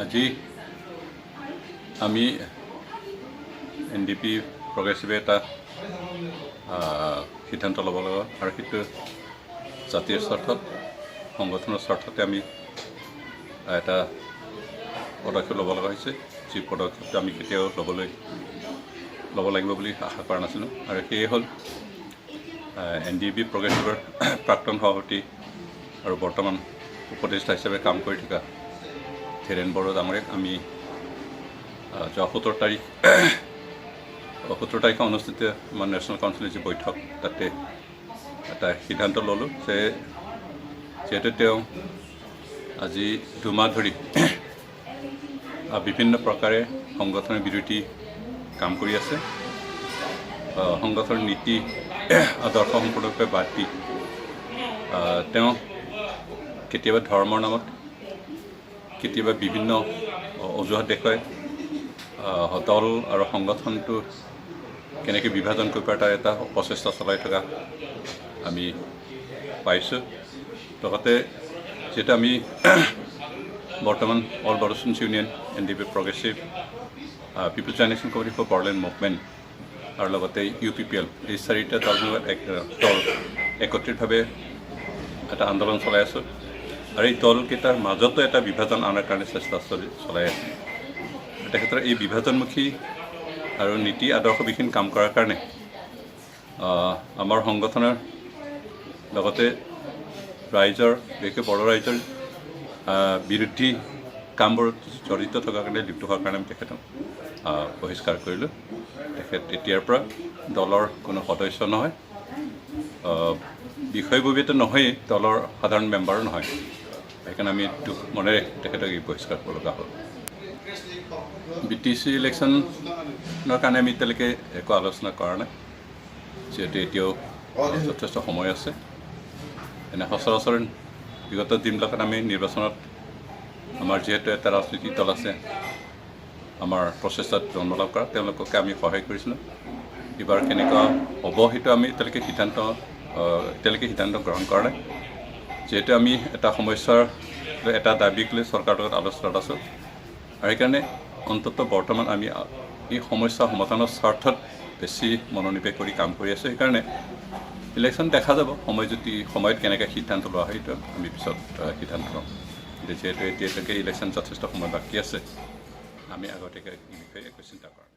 আজি আমি NDP progressive এটা সিদ্ধান্ত ল'ব লগা আৰু সেইটো জাতীয় স্বাৰ্থত সংগঠনৰ স্বাৰ্থতে আমি এটা পদক্ষেপ ল'ব লগা হৈছে যি পদক্ষেপটো আমি কেতিয়াও ল'ব লাগিব বুলি আশা কৰা নাছিলোঁ আৰু সেয়ে হ'ল NDFB progressiveৰ প্ৰাক্তন সভাপতি আৰু বৰ্তমান উপদেষ্টা হিচাপে কাম কৰি থকা ধীৰেন বড়ো ডাঙৰীয়াক আমি যোৱা 17 তাৰিখে অনুষ্ঠিত আমাৰ নেশ্যনেল কাউন্সিলৰ যি বৈঠক তাতে এটা সিদ্ধান্ত ল'লোঁ যে যিহেতু তেওঁ আজি 2 মাহ ধৰি বিভিন্ন প্ৰকাৰে সংগঠনৰ বিৰোধী কাম কৰি আছে সংগঠনৰ নীতি আদৰ্শ সম্পূৰ্ণৰূপে বাদ দি তেওঁ কেতিয়াবা ধৰ্মৰ নামত কেতিয়াবা বিভিন্ন অজুহাত দেখুৱাই দল আৰু সংগঠনটো কেনেকৈ বিভাজন কৰিব পাৰে তাৰ এটা প্ৰচেষ্টা চলাই থকা আমি পাইছোঁ লগতে যেটা আমি বৰ্তমান all Bodo students union NDFB progressive people's generation committee for Bodoland movement আৰু লগতে UPPL এই চাৰিটা দল একত্ৰিতভাৱে এটা আন্দোলন চলাই আছোঁ আৰু এই দলকেইটাৰ মাজতো এটা বিভাজন আনাৰ কাৰণে চেষ্টা চলাই আছে তেখেতৰ এই বিভাজনমুখী আৰু নীতি আদৰ্শবিহীন কাম কৰাৰ কাৰণে আমাৰ সংগঠনৰ লগতে ৰাইজৰ বিশেষকৈ বড়ো ৰাইজৰ বিৰোধী কামবোৰত জড়িত থকাৰ কাৰণে লিপ্ত হোৱাৰ কাৰণে আমি তেখেতক বহিষ্কাৰ কৰিলোঁ তেখেত এতিয়াৰ পৰা দলৰ কোনো সদস্য নহয় বিষয়ববীয়াটো নহয়েই দলৰ সাধাৰণ মেম্বাৰো নহয় সেইকাৰণে আমি দুখ মনেৰে তেখেতক বহিষ্কাৰ কৰিব লগা হ'ল BTC ইলেকশ্যনৰ কাৰণে আমি এতিয়ালৈকে একো আলোচনা কৰা নাই যিহেতু এতিয়াও যথেষ্ট সময় আছে এনে সচৰাচৰ বিগত দিনবিলাকত আমি নিৰ্বাচনত আমাৰ যিহেতু এটা ৰাজনৈতিক দল আছে আমাৰ প্ৰচেষ্টাত জন্ম লাভ কৰা তেওঁলোককে আমি সহায় কৰিছিলোঁ এইবাৰ কেনেকুৱা হ'ব সেইটো আমি এতিয়ালৈকে সিদ্ধান্ত গ্ৰহণ কৰা নাই যিহেতু আমি এটা সমস্যাৰ এটা দাবীক লৈ চৰকাৰৰ লগত আলোচনাত আছোঁ আৰু সেইকাৰণে অন্ততঃ বৰ্তমান আমি এই সমস্যা সমাধানৰ স্বাৰ্থত বেছি মনোনিৱেশ কৰি কাম কৰি আছোঁ সেইকাৰণে ইলেকশ্যন দেখা যাব সময়ত কেনেকৈ সিদ্ধান্ত লোৱা হয় সেইটো আমি পিছত সিদ্ধান্ত ল'ম যিহেতু এতিয়ালৈকে ইলেকশ্যন যথেষ্ট সময় বাকী আছে আমি আগতীয়াকৈ এই বিষয়ে একো চিন্তা কৰা